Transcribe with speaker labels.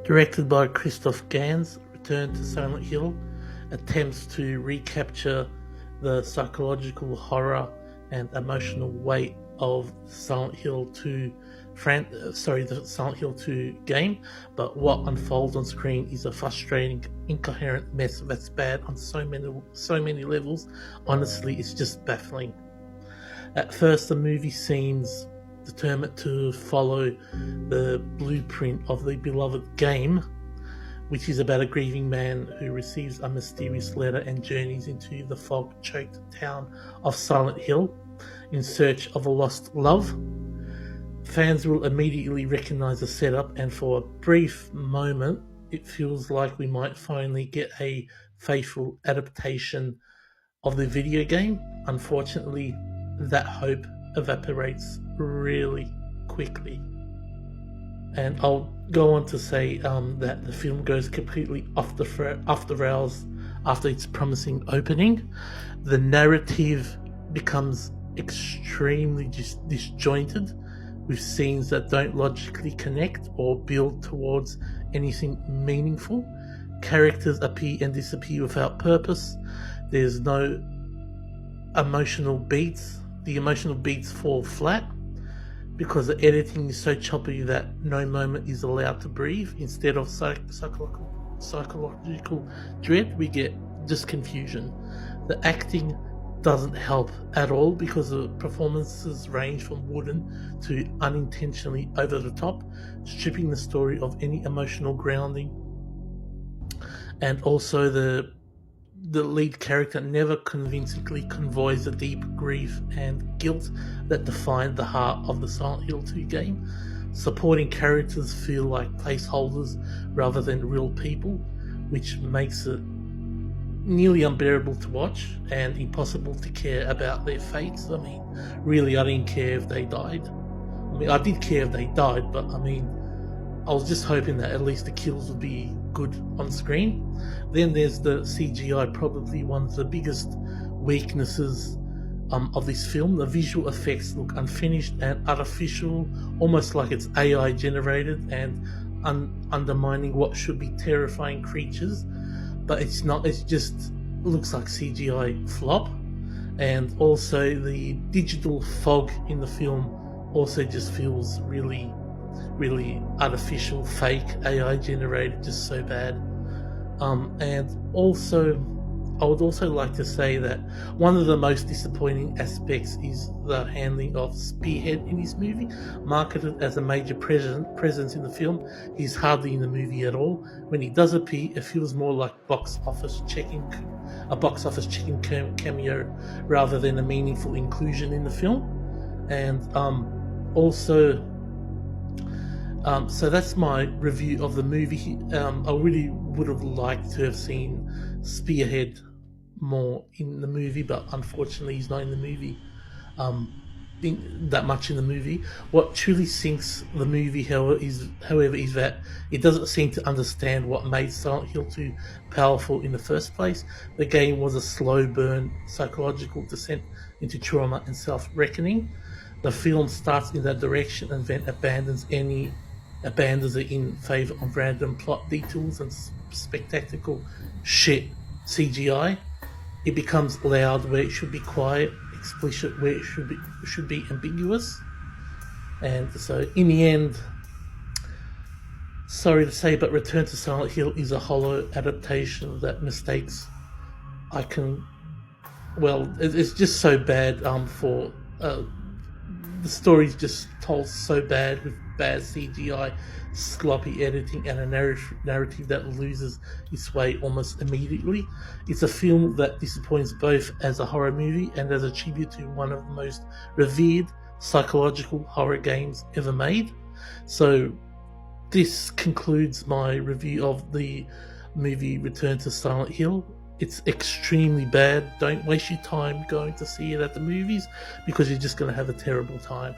Speaker 1: Directed by Christoph Gans, Return to Silent Hill attempts to recapture the psychological horror and emotional weight of the Silent Hill 2 game, but what unfolds on screen is a frustrating, incoherent mess that's bad on so many levels. Honestly, it's just baffling. At first, the movie seems determined to follow the blueprint of the beloved game, which is about a grieving man who receives a mysterious letter and journeys into the fog-choked town of Silent Hill in search of a lost love. Fans will immediately recognize the setup, and for a brief moment it feels like we might finally get a faithful adaptation of the video game. Unfortunately, that hope evaporates really quickly. And I'll go on to say that the film goes completely off the rails after its promising opening. The narrative becomes extremely disjointed, with scenes that don't logically connect or build towards anything meaningful. Characters appear and disappear without purpose. There's no emotional beats. The emotional beats fall flat because the editing is so choppy that no moment is allowed to breathe. Instead of psychological dread, we get just confusion. The acting doesn't help at all because the performances range from wooden to unintentionally over the top, stripping the story of any emotional grounding. And also the lead character never convincingly conveys the deep grief and guilt that define the heart of the Silent Hill 2 game. Supporting characters feel like placeholders rather than real people, which makes it nearly unbearable to watch and impossible to care about their fates. I mean, really, I didn't care if they died. I mean, I did care if they died, but I mean, I was just hoping that at least the kills would be good on screen. Then there's the CGI, probably one of the biggest weaknesses of this film. The visual effects look unfinished and artificial, almost like it's AI generated and undermining what should be terrifying creatures. But it's not, it just looks like CGI flop. And also the digital fog in the film also just feels really artificial, fake, AI generated, just so bad. And also, I would also like to say that one of the most disappointing aspects is the handling of Spearhead in this movie. Marketed as a major presence in the film, he's hardly in the movie at all. When he does appear, it feels more like a box office checking cameo rather than a meaningful inclusion in the film. And so that's my review of the movie. I really would have liked to have seen Spearhead more in the movie, but unfortunately he's not in the movie that much in the movie. What truly sinks the movie, however, is that it doesn't seem to understand what made Silent Hill 2 powerful in the first place. The game was a slow burn psychological descent into trauma and self-reckoning. The film starts in that direction and then abandons it in favour of random plot details and spectacular shit CGI. It becomes loud where it should be quiet, explicit where it should be ambiguous. And so in the end, sorry to say, but Return to Silent Hill is a hollow adaptation that mistakes it's just so bad the story's just told so bad, with bad CGI, sloppy editing, and a narrative that loses its way almost immediately. It's a film that disappoints both as a horror movie and as a tribute to one of the most revered psychological horror games ever made. So this concludes my review of the movie Return to Silent Hill. It's extremely bad. Don't waste your time going to see it at the movies because you're just going to have a terrible time.